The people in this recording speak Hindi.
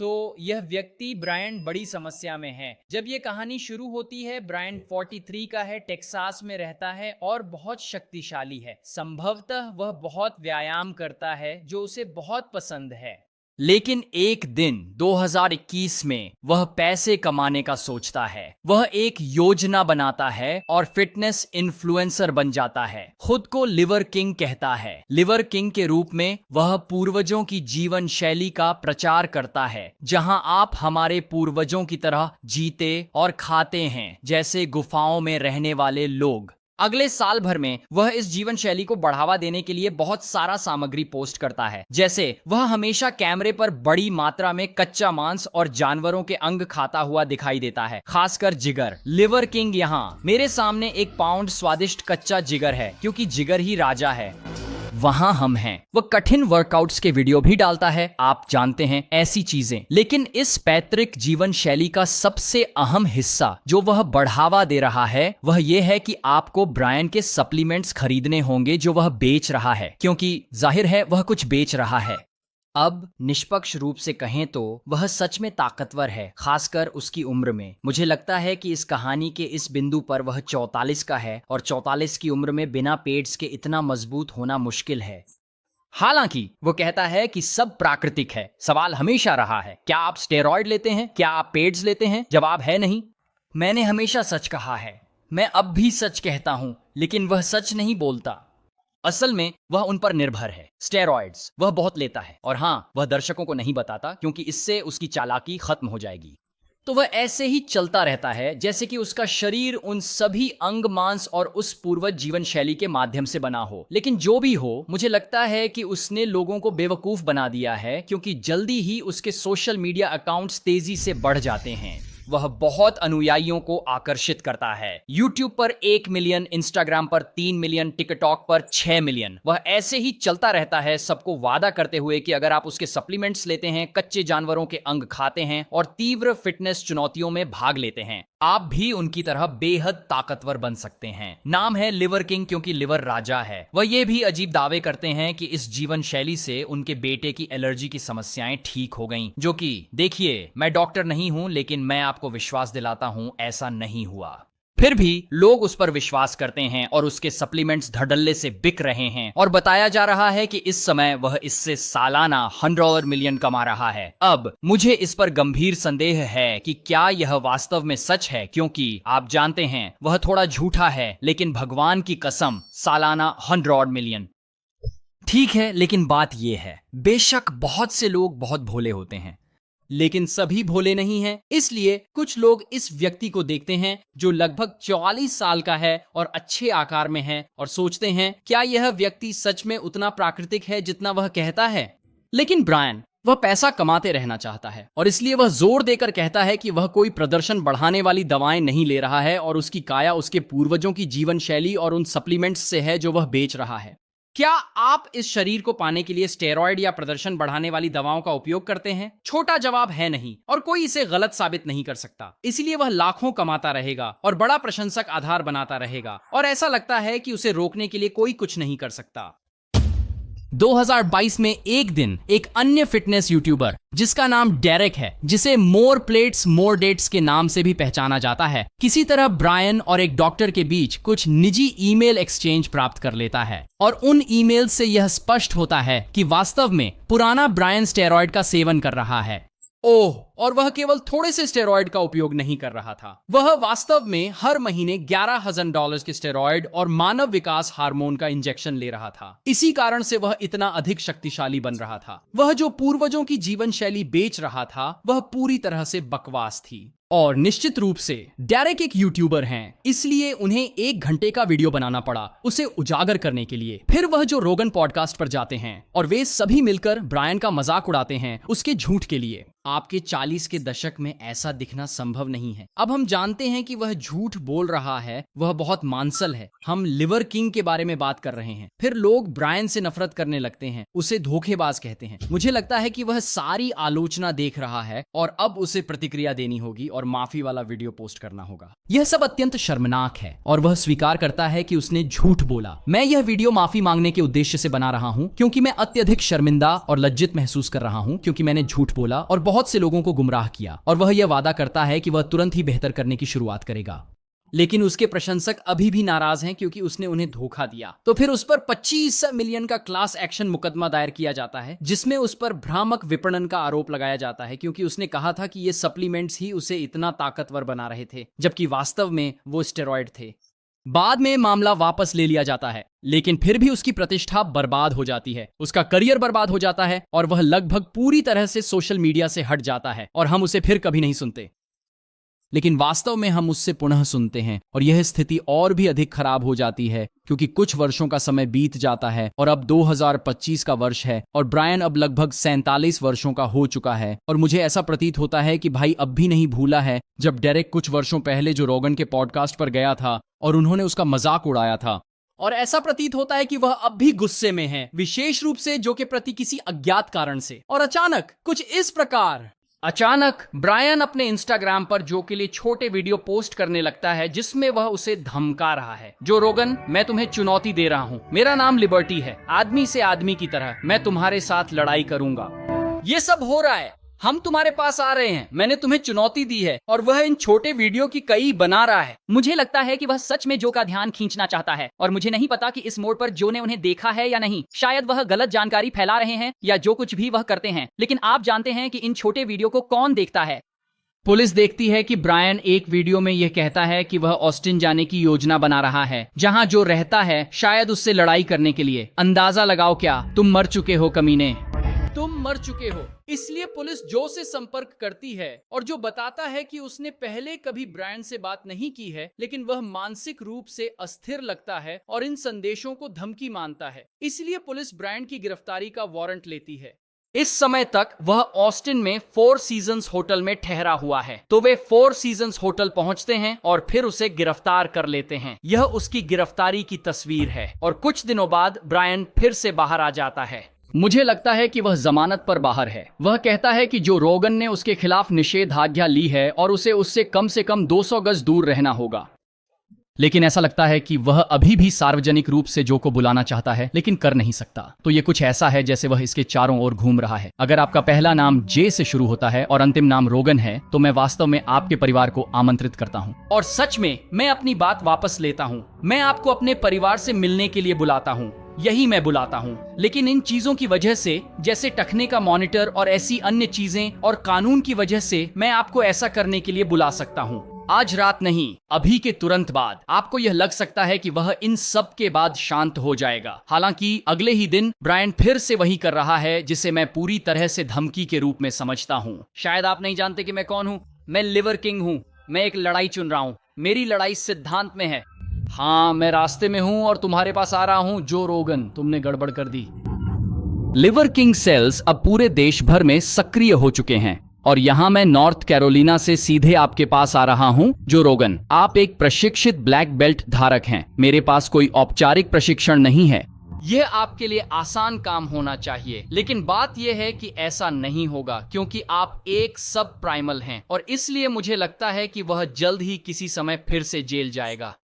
तो यह व्यक्ति ब्रायन बड़ी समस्या में है। जब ये कहानी शुरू होती है, ब्रायन 43 का है, टेक्सास में रहता है और बहुत शक्तिशाली है। संभवतः वह बहुत व्यायाम करता है जो उसे बहुत पसंद है। लेकिन एक दिन 2021 में वह पैसे कमाने का सोचता है। वह एक योजना बनाता है और फिटनेस इन्फ्लुएंसर बन जाता है। खुद को लिवर किंग कहता है। लिवर किंग के रूप में वह पूर्वजों की जीवन शैली का प्रचार करता है, जहां आप हमारे पूर्वजों की तरह जीते और खाते हैं, जैसे गुफाओं में रहने वाले लोग। अगले साल भर में वह इस जीवन शैली को बढ़ावा देने के लिए बहुत सारा सामग्री पोस्ट करता है। जैसे वह हमेशा कैमरे पर बड़ी मात्रा में कच्चा मांस और जानवरों के अंग खाता हुआ दिखाई देता है, खासकर जिगर। लिवर किंग यहाँ मेरे सामने 1 पाउंड स्वादिष्ट कच्चा जिगर है, क्योंकि जिगर ही राजा है। वहां हम हैं। वह कठिन वर्कआउट्स के वीडियो भी डालता है, आप जानते हैं, ऐसी चीजें। लेकिन इस पैतृक जीवन शैली का सबसे अहम हिस्सा जो वह बढ़ावा दे रहा है, वह यह है कि आपको ब्रायन के सप्लीमेंट्स खरीदने होंगे जो वह बेच रहा है, क्योंकि जाहिर है वह कुछ बेच रहा है। अब निष्पक्ष रूप से कहें तो वह सच में ताकतवर है, खासकर उसकी उम्र में। मुझे लगता है कि इस कहानी के इस बिंदु पर वह 44 का है, और 44 की उम्र में बिना पेड्स के इतना मजबूत होना मुश्किल है। हालांकि वो कहता है कि सब प्राकृतिक है। सवाल हमेशा रहा है, क्या आप स्टेरॉइड लेते हैं? क्या आप पेड्स लेते हैं? जवाब है नहीं। मैंने हमेशा सच कहा है, मैं अब भी सच कहता हूं, लेकिन वह सच नहीं बोलता। असल में वह उन पर निर्भर है। स्टेरॉइड्स वह बहुत लेता है, और हाँ, वह दर्शकों को नहीं बताता, क्योंकि इससे उसकी चालाकी खत्म हो जाएगी। तो वह ऐसे ही चलता रहता है जैसे कि उसका शरीर उन सभी अंग मांस और उस पूर्वज जीवन शैली के माध्यम से बना हो। लेकिन जो भी हो, मुझे लगता है कि उसने लोगों को बेवकूफ बना दिया है, क्योंकि जल्दी ही उसके सोशल मीडिया अकाउंट्स तेजी से बढ़ जाते हैं। वह बहुत अनुयायियों को आकर्षित करता है। YouTube पर 1 मिलियन, Instagram पर 3 मिलियन, TikTok पर 6 मिलियन। वह ऐसे ही चलता रहता है, सबको वादा करते हुए कि अगर आप उसके सप्लीमेंट्स लेते हैं, कच्चे जानवरों के अंग खाते हैं और तीव्र फिटनेस चुनौतियों में भाग लेते हैं, आप भी उनकी तरह बेहद ताकतवर बन सकते हैं। नाम है लिवर किंग, क्योंकि लिवर राजा है। वह ये भी अजीब दावे करते हैं कि इस जीवन शैली से उनके बेटे की एलर्जी की समस्याएं ठीक हो गईं, जो कि देखिए, मैं डॉक्टर नहीं हूं, लेकिन मैं आपको विश्वास दिलाता हूं, ऐसा नहीं हुआ। फिर भी लोग उस पर विश्वास करते हैं और उसके सप्लीमेंट्स धड़ल्ले से बिक रहे हैं, और बताया जा रहा है कि इस समय वह इससे सालाना $100 मिलियन कमा रहा है। अब मुझे इस पर गंभीर संदेह है कि क्या यह वास्तव में सच है, क्योंकि आप जानते हैं वह थोड़ा झूठा है, लेकिन भगवान की कसम, सालाना $100 मिलियन। ठीक है, लेकिन बात यह है, बेशक बहुत से लोग बहुत भोले होते हैं, लेकिन सभी भोले नहीं हैं। इसलिए कुछ लोग इस व्यक्ति को देखते हैं जो लगभग 44 साल का है और अच्छे आकार में है, और सोचते हैं क्या यह व्यक्ति सच में उतना प्राकृतिक है जितना वह कहता है। लेकिन ब्रायन, वह पैसा कमाते रहना चाहता है, और इसलिए वह जोर देकर कहता है कि वह कोई प्रदर्शन बढ़ाने वाली दवाएं नहीं ले रहा है, और उसकी काया उसके पूर्वजों की जीवन शैली और उन सप्लीमेंट्स से है जो वह बेच रहा है। क्या आप इस शरीर को पाने के लिए स्टेरॉइड या प्रदर्शन बढ़ाने वाली दवाओं का उपयोग करते हैं? छोटा जवाब है नहीं, और कोई इसे गलत साबित नहीं कर सकता। इसलिए वह लाखों कमाता रहेगा और बड़ा प्रशंसक आधार बनाता रहेगा, और ऐसा लगता है कि उसे रोकने के लिए कोई कुछ नहीं कर सकता। 2022 में एक दिन एक अन्य फिटनेस यूट्यूबर जिसका नाम डेरेक है, जिसे मोर प्लेट्स मोर डेट्स के नाम से भी पहचाना जाता है, किसी तरह ब्रायन और एक डॉक्टर के बीच कुछ निजी ईमेल एक्सचेंज प्राप्त कर लेता है, और उन ईमेल से यह स्पष्ट होता है कि वास्तव में पुराना ब्रायन स्टेरॉइड का सेवन कर रहा है। ओह, और वह केवल थोड़े से स्टेरॉइड का उपयोग नहीं कर रहा था, वह वास्तव में हर महीने $11,000 के स्टेरॉइड और मानव विकास हार्मोन का इंजेक्शन ले रहा था। इसी कारण से वह इतना अधिक शक्तिशाली बन रहा था। वह जो पूर्वजों की जीवन शैली बेच रहा था, वह पूरी तरह से बकवास थी। और निश्चित रूप से डेरेक एक यूट्यूबर हैं, इसलिए उन्हें 1 घंटे का वीडियो बनाना पड़ा उसे उजागर करने के लिए। फिर वह जो रोगन पॉडकास्ट पर जाते हैं, और वे सभी मिलकर ब्रायन का मजाक उड़ाते हैं उसके झूठ के लिए। आपके 40 1940 के दशक में ऐसा दिखना संभव नहीं है। अब हम जानते हैं कि वह झूठ बोल रहा है, वह बहुत मांसल है। हम लिवर किंग के बारे में बात कर रहे हैं। फिर लोग ब्रायन से नफरत करने लगते हैं, उसे धोखेबाज कहते हैं। मुझे लगता है कि वह सारी आलोचना देख रहा है और अब उसे प्रतिक्रिया देनी होगी और माफी वाला वीडियो पोस्ट करना होगा। यह सब अत्यंत शर्मनाक है और वह स्वीकार करता है कि उसने झूठ बोला। मैं यह वीडियो माफी मांगने के उद्देश्य से बना रहा हूं क्योंकि मैं अत्यधिक शर्मिंदा और लज्जित महसूस कर रहा हूं क्योंकि मैंने झूठ बोला और बहुत से लोगों को गुमराह किया। और वह यह वादा करता है कि वह तुरंत ही बेहतर करने की शुरुआत करेगा। लेकिन उसके प्रशंसक अभी भी नाराज हैं क्योंकि उसने उन्हें धोखा दिया। तो फिर उस पर 25 मिलियन का क्लास एक्शन मुकदमा दायर किया जाता है जिसमें उस पर भ्रामक विपणन का आरोप लगाया जाता है क्योंकि उसने कहा था कि ये सप्लीमेंट्स ही उसे इतना ताकतवर बना रहे थे, जबकि वास्तव में वो स्टेरॉयड थे। बाद में मामला वापस ले लिया जाता है, लेकिन फिर भी उसकी प्रतिष्ठा बर्बाद हो जाती है, उसका करियर बर्बाद हो जाता है और वह लगभग पूरी तरह से सोशल मीडिया से हट जाता है और हम उसे फिर कभी नहीं सुनते। लेकिन वास्तव में हम उससे पुनः सुनते हैं और यह स्थिति और भी अधिक खराब हो जाती है क्योंकि कुछ वर्षों का समय बीत जाता है और अब 2025 का वर्ष है और ब्रायन अब लगभग 47 वर्षों का हो चुका है। और मुझे ऐसा प्रतीत होता है कि भाई अब भी नहीं भूला है जब डेरेक कुछ वर्षों पहले जो रोगन के पॉडकास्ट पर गया था और उन्होंने उसका मजाक उड़ाया था। और ऐसा प्रतीत होता है कि वह अब भी गुस्से में है, विशेष रूप से जो के प्रति किसी अज्ञात कारण से। और अचानक कुछ इस प्रकार ब्रायन अपने इंस्टाग्राम पर जो के लिए छोटे वीडियो पोस्ट करने लगता है जिसमें वह उसे धमका रहा है। जो रोगन, मैं तुम्हें चुनौती दे रहा हूँ, मेरा नाम लिबर्टी है, आदमी से आदमी की तरह मैं तुम्हारे साथ लड़ाई करूंगा। ये सब हो रहा है, हम तुम्हारे पास आ रहे हैं, मैंने तुम्हें चुनौती दी है और वह इन छोटे वीडियो की कई बना रहा है। मुझे लगता है कि वह सच में जो का ध्यान खींचना चाहता है और मुझे नहीं पता कि इस मोड़ पर जो ने उन्हें देखा है या नहीं। शायद वह गलत जानकारी फैला रहे हैं या जो कुछ भी वह करते हैं, लेकिन आप जानते हैं कि इन छोटे वीडियो को कौन देखता है। पुलिस देखती है कि ब्रायन एक वीडियो में यह कहता है कि वह ऑस्टिन जाने की योजना बना रहा है जहां जो रहता है शायद उससे लड़ाई करने के लिए। अंदाजा लगाओ क्या, तुम मर चुके हो कमीने, तुम मर चुके हो। इसलिए पुलिस जो से संपर्क करती है और जो बताता है कि उसने पहले कभी ब्रायन से बात नहीं की है, लेकिन वह मानसिक रूप से अस्थिर लगता है और इन संदेशों को धमकी मानता है। इसलिए पुलिस ब्रायन की गिरफ्तारी का वारंट लेती है। इस समय तक वह ऑस्टिन में 4 सीजन्स होटल में ठहरा हुआ है। तो वे 4 सीजन्स होटल पहुंचते हैं और फिर उसे गिरफ्तार कर लेते हैं। यह उसकी गिरफ्तारी की तस्वीर है और कुछ दिनों बाद ब्रायन फिर से बाहर आ जाता है। मुझे लगता है कि वह जमानत पर बाहर है। वह कहता है कि जो रोगन ने उसके खिलाफ निषेधाज्ञा ली है और उसे उससे कम से कम 200 गज दूर रहना होगा। लेकिन ऐसा लगता है कि वह अभी भी सार्वजनिक रूप से जो को बुलाना चाहता है लेकिन कर नहीं सकता। तो ये कुछ ऐसा है जैसे वह इसके चारों ओर घूम रहा है। अगर आपका पहला नाम जे से शुरू होता है और अंतिम नाम रोगन है तो मैं वास्तव में आपके परिवार को आमंत्रित करता हूँ। और सच में मैं अपनी बात वापस लेता हूँ। मैं आपको अपने परिवार से मिलने के लिए बुलाता हूँ, यही मैं बुलाता हूँ। लेकिन इन चीजों की वजह से, जैसे टखने का मॉनिटर और ऐसी अन्य चीजें और कानून की वजह से, मैं आपको ऐसा करने के लिए बुला सकता हूँ। आज रात नहीं, अभी के तुरंत बाद। आपको यह लग सकता है कि वह इन सब के बाद शांत हो जाएगा। हालांकि अगले ही दिन ब्रायन फिर से वही कर रहा है जिसे मैं पूरी तरह से धमकी के रूप में समझता हूँ। शायद आप नहीं जानते कि मैं कौन हूँ। मैं लिवर किंग हूँ। मैं एक लड़ाई चुन रहा हूँ। मेरी लड़ाई सिद्धांत में है। हाँ, मैं रास्ते में हूँ और तुम्हारे पास आ रहा हूँ जो रोगन, तुमने गड़बड़ कर दी। लिवर किंग सेल्स अब पूरे देश भर में सक्रिय हो चुके हैं और यहाँ मैं नॉर्थ कैरोलिना से सीधे आपके पास आ रहा हूँ जो रोगन। आप एक प्रशिक्षित ब्लैक बेल्ट धारक हैं। मेरे पास कोई औपचारिक प्रशिक्षण नहीं है। यह आपके लिए आसान काम होना चाहिए, लेकिन बात यह है कि ऐसा नहीं होगा क्योंकि आप एक सब प्राइमल हैं और इसलिए मुझे लगता है कि वह जल्द ही किसी समय फिर से जेल जाएगा।